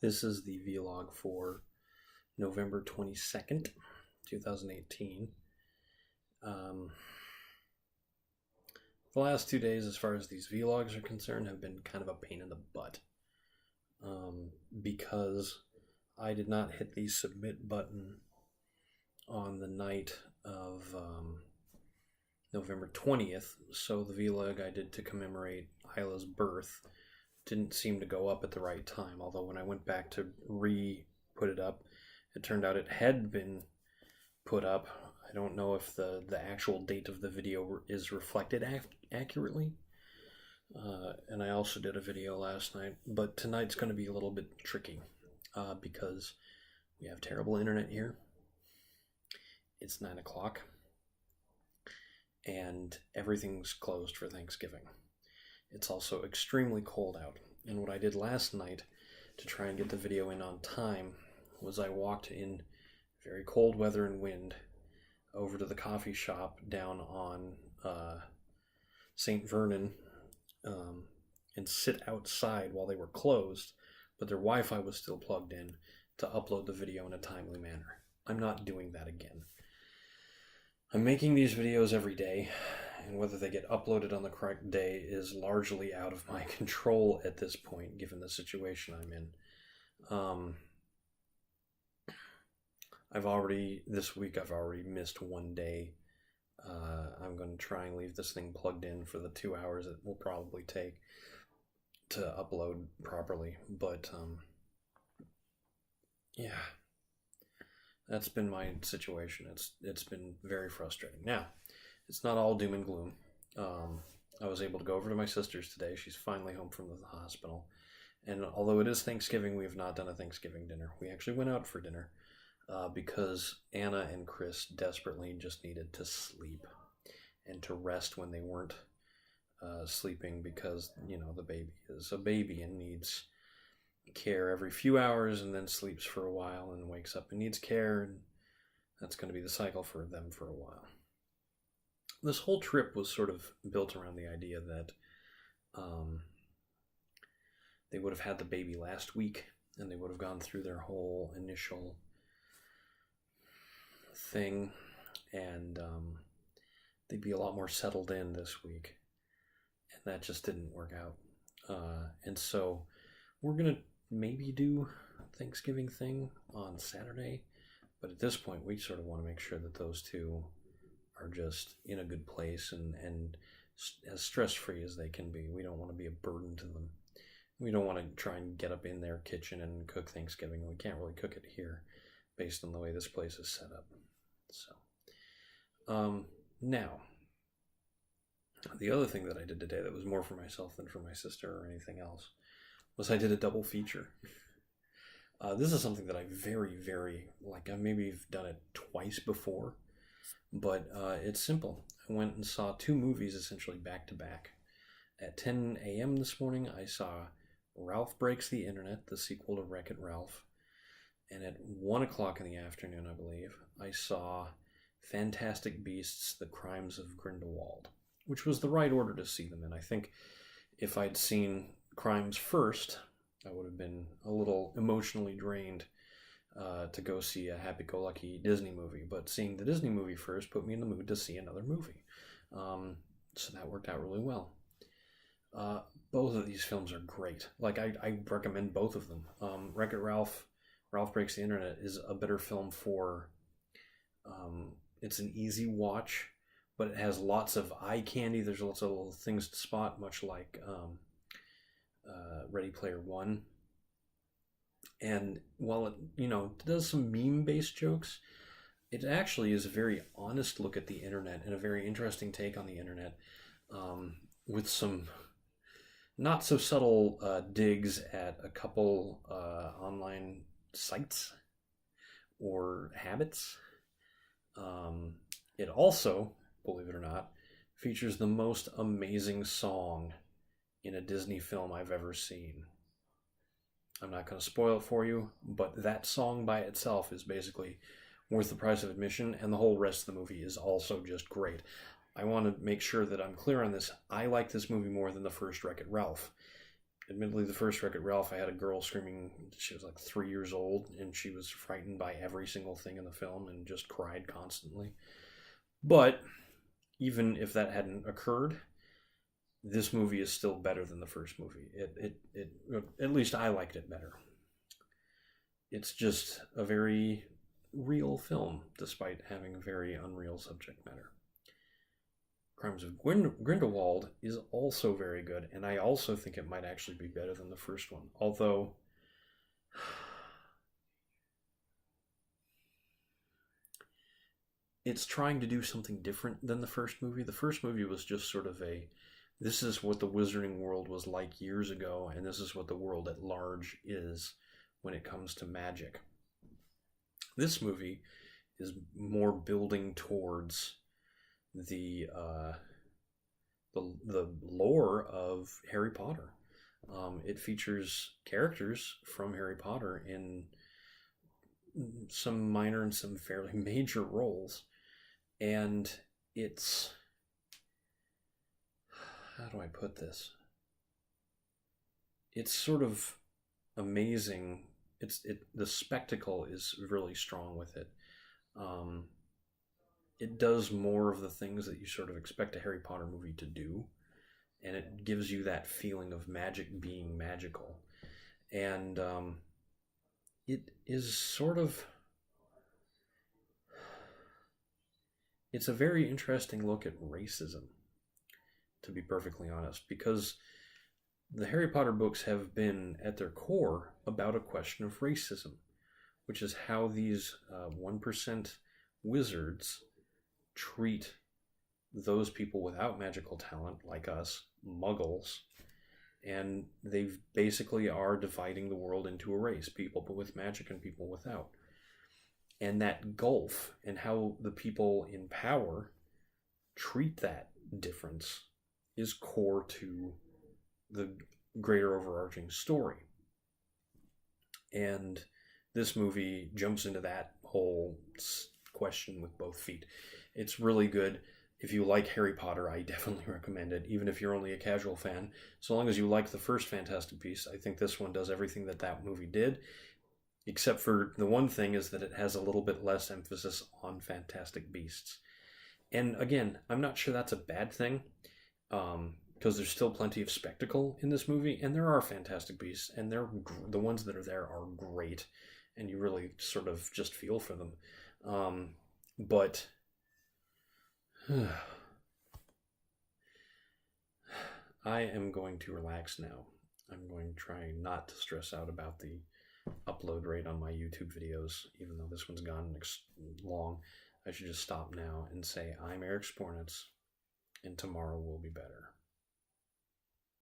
This is the vlog for November 22nd, 2018. The last 2 days, as far as these vlogs are concerned, have been kind of a pain in the butt. Because I did not hit the submit button on the night of November 20th, so the vlog I did to commemorate Isla's birth didn't seem to go up at the right time, although when I went back to re-put it up, it turned out it had been put up. I don't know if the actual date of the video is reflected accurately. And I also did a video last night, but tonight's going to be a little bit tricky because we have terrible internet here. It's 9 o'clock and everything's closed for Thanksgiving. It's also extremely cold out, and what I did last night to try and get the video in on time was I walked in very cold weather and wind over to the coffee shop down on St. Vernon and sit outside while they were closed, but their Wi-Fi was still plugged in to upload the video in a timely manner. I'm not doing that again. I'm making these videos every day, and whether they get uploaded on the correct day is largely out of my control at this point, given the situation I'm in. This week I've already missed one day. I'm going to try and leave this thing plugged in for the 2 hours it will probably take to upload properly, but yeah, that's been my situation. It's been very frustrating. Now, it's not all doom and gloom. I was able to go over to my sister's today. She's finally home from the hospital, and although it is Thanksgiving, we have not done a Thanksgiving dinner. We actually went out for dinner because Anna and Chris desperately just needed to sleep and to rest when they weren't sleeping, because, you know, the baby is a baby and needs care every few hours and then sleeps for a while and wakes up and needs care, and that's going to be the cycle for them for a while. This whole trip was sort of built around the idea that they would have had the baby last week and they would have gone through their whole initial thing, and they'd be a lot more settled in this week, and that just didn't work out. And so we're gonna maybe do a Thanksgiving thing on Saturday, but at this point we sort of want to make sure that those two are just in a good place and as stress-free as they can be. We don't want to be a burden to them. We don't want to try and get up in their kitchen and cook Thanksgiving. We can't really cook it here based on the way this place is set up. So, now, the other thing that I did today that was more for myself than for my sister or anything else was I did a double feature. This is something that I very like. I maybe have done it twice before, but it's simple. I went and saw two movies essentially back to back. At 10 a.m. this morning, I saw Ralph Breaks the Internet, the sequel to Wreck-It Ralph. And at 1 o'clock in the afternoon, I believe, I saw Fantastic Beasts, The Crimes of Grindelwald, which was the right order to see them in. I think if I'd seen Crimes first, I would have been a little emotionally drained to go see a happy-go-lucky Disney movie. But seeing the Disney movie first put me in the mood to see another movie. So that worked out really well. Both of these films are great. Like, I recommend both of them. Wreck-It Ralph, Ralph Breaks the Internet is a better film for, it's an easy watch, but it has lots of eye candy. There's lots of little things to spot, much like Ready Player One. And while it, does some meme-based jokes, it actually is a very honest look at the internet and a very interesting take on the internet, with some not so subtle digs at a couple online sites or habits. It also, believe it or not, features the most amazing song in a Disney film I've ever seen. I'm not going to spoil it for you, but that song by itself is basically worth the price of admission, and the whole rest of the movie is also just great. I want to make sure that I'm clear on this. I like this movie more than the first Wreck-It Ralph. Admittedly, the first Wreck-It Ralph, I had a girl screaming. She was like 3 years old, and she was frightened by every single thing in the film and just cried constantly. But even if that hadn't occurred, this movie is still better than the first movie. At least I liked it better. It's just a very real film, despite having a very unreal subject matter. Crimes of Grindelwald is also very good, and I also think it might actually be better than the first one. Although, it's trying to do something different than the first movie. The first movie was just sort of this is what the wizarding world was like years ago, and this is what the world at large is when it comes to magic. This movie is more building towards the lore of Harry Potter. It features characters from Harry Potter in some minor and some fairly major roles, and it's, how do I put this? It's sort of amazing. The spectacle is really strong with it. It does more of the things that you sort of expect a Harry Potter movie to do, and it gives you that feeling of magic being magical. And it is sort of, it's a very interesting look at racism, to be perfectly honest, because the Harry Potter books have been, at their core, about a question of racism, which is how these 1% wizards treat those people without magical talent, like us, muggles, and they basically are dividing the world into a race, people with magic and people without. And that gulf, and how the people in power treat that difference, is core to the greater overarching story. And this movie jumps into that whole question with both feet. It's really good. If you like Harry Potter, I definitely recommend it, even if you're only a casual fan. So long as you like the first Fantastic Beasts, I think this one does everything that movie did, except for the one thing is that it has a little bit less emphasis on Fantastic Beasts. And again, I'm not sure that's a bad thing, because there's still plenty of spectacle in this movie, and there are Fantastic Beasts, and the ones that are there are great, and you really sort of just feel for them. But I am going to relax now. I'm going to try not to stress out about the upload rate on my YouTube videos, even though this one's gone long. I should just stop now and say, I'm Eric Spornitz, and tomorrow will be better.